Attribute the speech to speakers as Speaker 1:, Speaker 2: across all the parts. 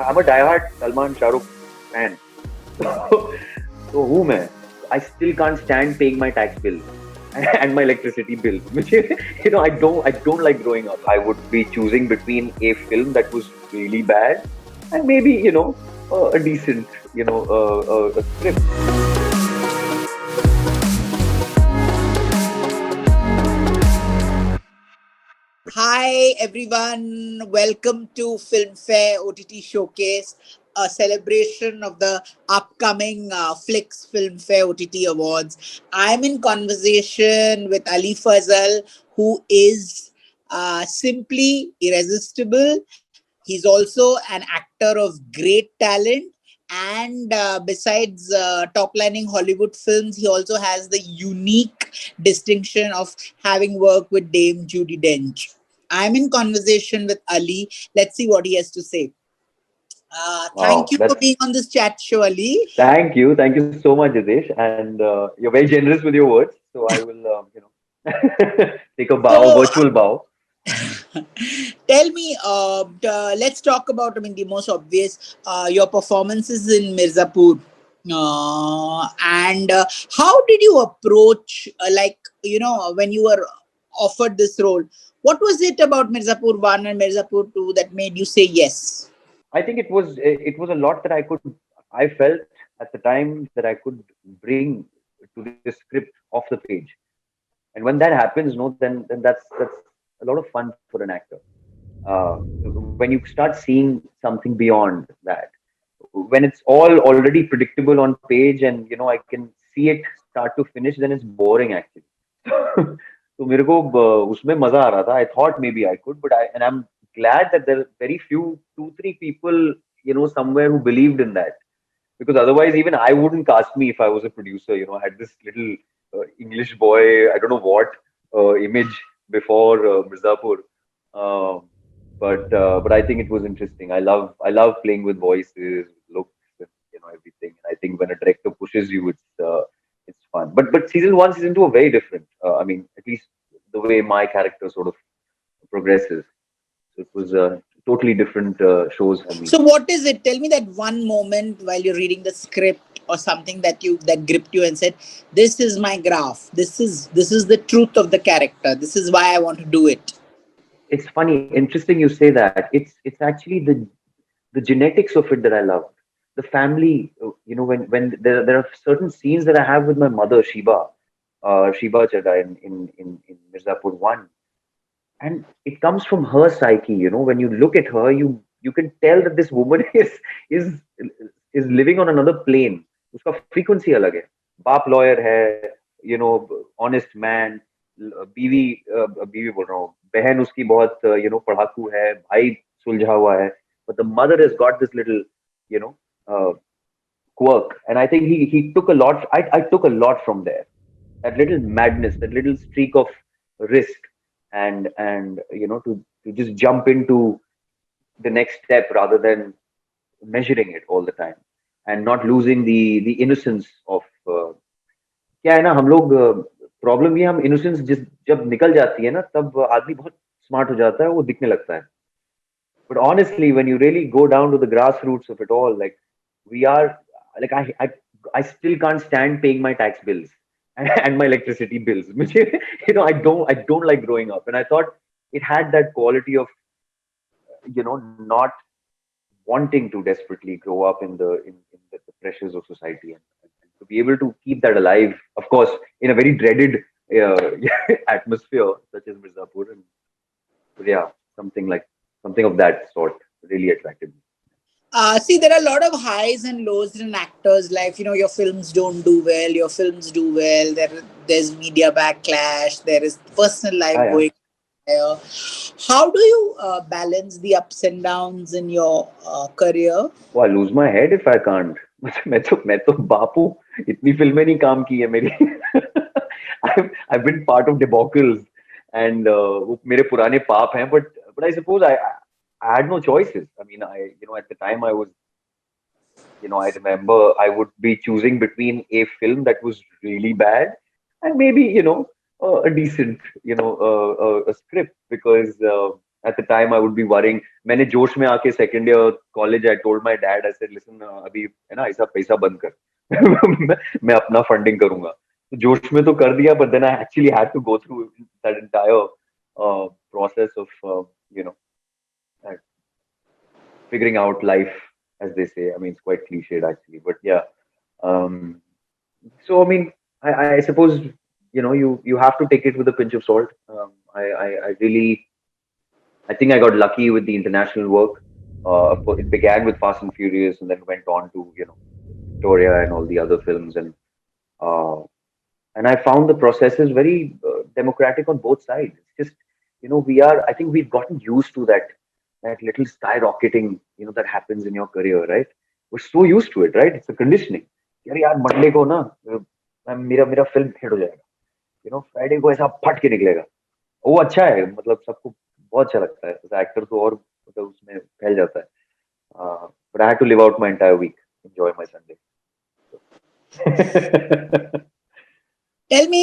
Speaker 1: I'm a diehard Salman Shah Rukh fan. So who man? I still can't stand paying my tax bills and my electricity bills. Which I don't like growing up. I would be choosing between a film that was really bad and maybe a decent a script.
Speaker 2: Hi everyone, welcome to Filmfare OTT Showcase, a celebration of the upcoming FLYX Filmfare OTT Awards. I'm in conversation with Ali Fazal, who is simply irresistible. He's also an actor of great talent. And besides top lining Hollywood films, he also has the unique distinction of having worked with Dame Judi Dench. I'm in conversation with Ali. Let's see what he has to say. Thank
Speaker 1: Wow,
Speaker 2: you for
Speaker 1: that's
Speaker 2: being on this chat show, Ali.
Speaker 1: thank you so much, Jitesh, and you're very generous with your words. So I will, take a bow,
Speaker 2: So,
Speaker 1: virtual bow.
Speaker 2: tell me, let's talk about, the most obvious, your performances in Mirzapur. And how did you approach, when you were offered this role? What was it about Mirzapur 1 and Mirzapur 2 that made you say yes?
Speaker 1: I think it was a lot that I felt at the time that I could bring to this script off the page. And when that happens, no, then that's a lot of fun for an actor. When you start seeing something beyond that, when it's all already predictable on page, and I can see it start to finish, then it's boring actually. तो मेरे को उसमें मजा आ रहा था. I thought maybe I could, but I'm glad that there are very few, two, three people, somewhere who believed in that. Because otherwise, even I wouldn't cast me if I was a producer. I had this little English boy, I don't know what image before Mirzapur. Uh, but I think it was interesting. I love playing with voices, looks, and everything. And I think when a director pushes you, it's fun. But season one, season two are very different. I mean, at least the way my character sort of progresses. So it was totally different shows for me.
Speaker 2: So what is it? Tell me that one moment while you're reading the script or something that gripped you and said, "This is my graph. This is the truth of the character. This is why I want to do it."
Speaker 1: It's funny, interesting you say that. It's actually the genetics of it that I love. The family, when there are certain scenes that I have with my mother, Shiba Chadha in Mirzapur 1. And it comes from her psyche. When you look at her, you can tell that this woman is is living on another plane. उसका frequency अलग है. बाप lawyer है, honest man. बीवी बीवी बोल रहा हूँ, बहन उसकी बहुत पढ़ाकू है, भाई सुलझा हुआ है. But the mother has got this little, you know, uh, quirk, and I think he took a lot. I took a lot from there. That little madness, that little streak of risk, and to just jump into the next step rather than measuring it all the time, and not losing the innocence of. क्या है ना, हम लोग problem ये, हम innocence जिस जब निकल जाती है ना, तब आदमी बहुत स्मार्ट हो जाता है, वो दिखने लगता है. But honestly, when you really go down to the grassroots of it all, like we are, like I still can't stand paying my tax bills and my electricity bills. Which I don't like growing up, and I thought it had that quality of not wanting to desperately grow up in the pressures of society, and to be able to keep that alive, of course, in a very dreaded uh, atmosphere such as Mirzapur. And but yeah, something of that sort really attracted me.
Speaker 2: See, there are a lot of highs and lows in actors' life. Your films don't do well, your films do well. There's media backlash. There is personal life
Speaker 1: Yeah, yeah.
Speaker 2: going there. How do you balance the ups and downs in your career?
Speaker 1: Oh, I lose my head if I can't. मैं तो बापू, इतनी फिल्में नहीं काम की है मेरी. I've been part of debacles, and वो मेरे पुराने पाप हैं. But I suppose I had no choices. I mean, at the time I was, I remember I would be choosing between a film that was really bad and maybe, a decent, a script, because at the time I would be worrying. मैंने जोश में आके second year college, I told my dad, I said, listen, अभी है ना ऐसा पैसा बंद कर. मैं अपना funding करूंगा. तो जोश में तो कर दिया, but then I actually had to go through that entire process of you know uh, figuring out life, as they say. I mean, it's quite cliched actually, but yeah. Um, so I mean, I suppose you have to take it with a pinch of salt. I really, I think I got lucky with the international work. Of course, it began with Fast and Furious, and then went on to Victoria and all the other films, uh, and I found the process is very democratic on both sides. It's just we are. I think we've gotten used to that little skyrocketing that happens in your career, right? We're so used to it, right? It's a conditioning. यार यार Monday को ना मेरा मेरा film hit हो जाएगा, Friday को ऐसा फट के निकलेगा. वो अच्छा है, मतलब सबको बहुत अच्छा लगता है, एक्टर तो और मतलब उसमें फैल जाता है. But I had to live out my entire week, enjoy my Sunday.
Speaker 2: Tell me,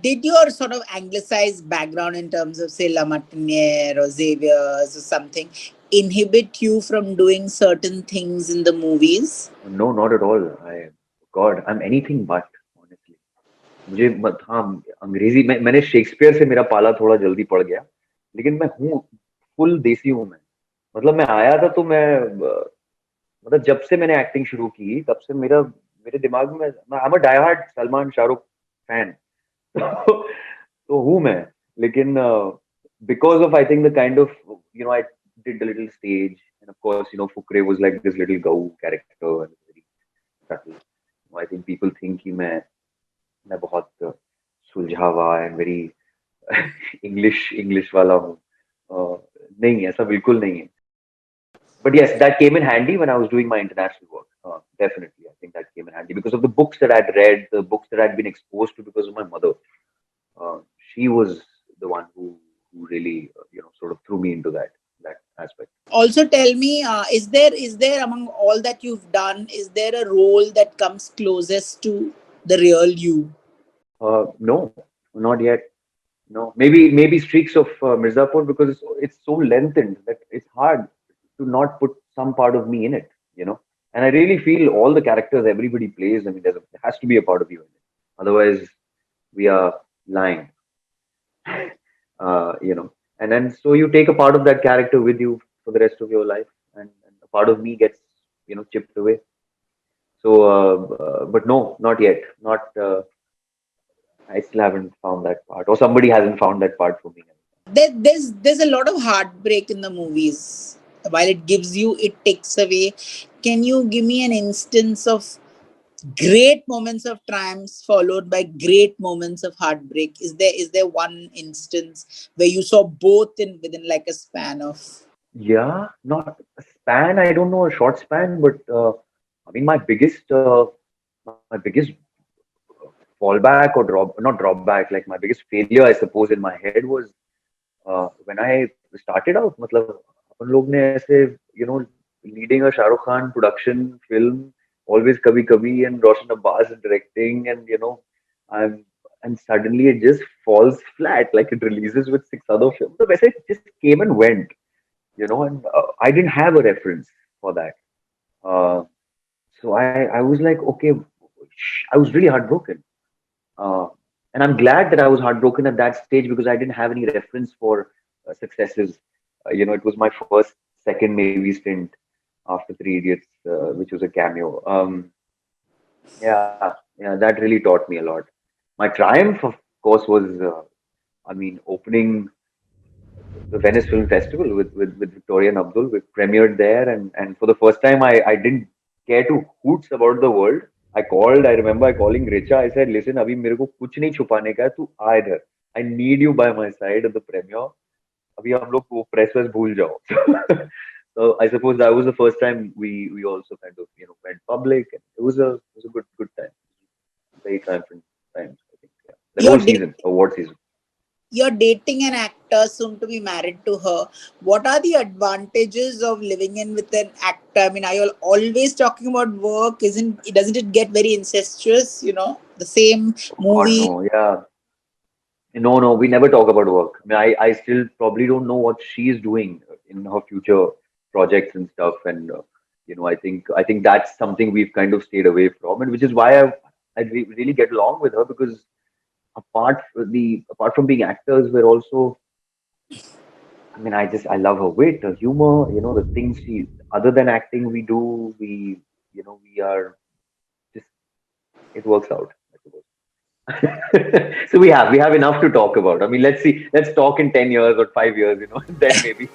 Speaker 2: did your sort of anglicized background in terms of, say, La Martiniere or Xavier's or something inhibit you from doing certain things in the movies?
Speaker 1: No, not at all. God, I'm anything but, honestly. हाँ, अंग्रेजी में मैंने Shakespeare से मेरा पाला थोड़ा जल्दी पड़ गया, लेकिन मैं हूँ फुल देसी हूँ मैं. मतलब मैं आया था तो मैं मतलब जब से मैंने एक्टिंग शुरू की तब से मेरे दिमाग में I am a die hard Salman Shahrukh fan. तो हूँ मैं, लेकिन because of I think the kind of I did the little stage, and of course Fukre was like this little gau character and very subtle. I think people think कि मैं बहुत सुलझावा and very English वाला हूँ. नहीं, ऐसा बिल्कुल नहीं है. But yes, that came in handy when I was doing my international work. Definitely, I think that came in handy because of the books that I'd read, the books that I'd been exposed to because of my mother. She was the one who really sort of threw me into that aspect.
Speaker 2: Also, tell me, is there among all that you've done, is there a role that comes closest to the real you?
Speaker 1: No, not yet. No, maybe Streaks of Mirzapur, because it's so lengthened that it's hard to not put some part of me in it. And I really feel all the characters everybody plays. I mean, there has to be a part of you in it. Otherwise, we are lying. And then so you take a part of that character with you for the rest of your life, and a part of me gets chipped away. So, but no, not yet. Not. I still haven't found that part, or somebody hasn't found that part for me.
Speaker 2: There's a lot of heartbreak in the movies. While it gives you, it takes away. Can you give me an instance of great moments of triumphs followed by great moments of heartbreak? Is there one instance where you saw both within like a span of?
Speaker 1: Yeah, not a span. I don't know, a short span, but I mean, my biggest fallback or not drawback, like my biggest failure, I suppose, in my head was when I started out. मतलब अपन लोग ने ऐसे leading a Shah Rukh Khan production film, always Kabhi Kabhi, and Roshan Abbas directing, and I'm and suddenly it just falls flat, like it releases with six other films. So वैसे it just came and went, and I didn't have a reference for that. So I was like, okay, I was really heartbroken. And I'm glad that I was heartbroken at that stage because I didn't have any reference for successes. It was my first, second maybe stint after Three Idiots, which was a cameo. Yeah, that really taught me a lot. My triumph, of course, was, opening the Venice Film Festival with Victoria and Abdul. We premiered there, and for the first time, I didn't care to hoots about the world. I remember calling Richa. I said, listen, अभी मेरे को कुछ नहीं छुपाने का है, तू आ इधर. I need you by my side at the premiere. अभी हम लोग वो press वैस भूल जाओ. So I suppose that was the first time we also kind of went public, and it was a good time. Very triumphant times, I think. Yeah. The
Speaker 2: You're
Speaker 1: whole season, award season.
Speaker 2: you're dating an actor, soon to be married to her. What are the advantages of living in with an actor? I mean, are you always talking about work? Doesn't it get very incestuous? The same
Speaker 1: Oh God,
Speaker 2: movie.
Speaker 1: no. Yeah. No, we never talk about work. I mean, I still probably don't know what she's doing in her future projects and stuff. And I think that's something we've kind of stayed away from, and which is why I really get along with her, because apart from being actors, we're also. I mean, I love her wit, her humor. The things she, other than acting, we do. We are just, it works out, I suppose. So we have enough to talk about. I mean, let's see. Let's talk in 10 years or 5 years. Then maybe.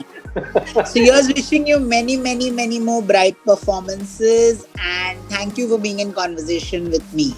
Speaker 2: So here's wishing you many, many, many more bright performances, and thank you for being in conversation with me.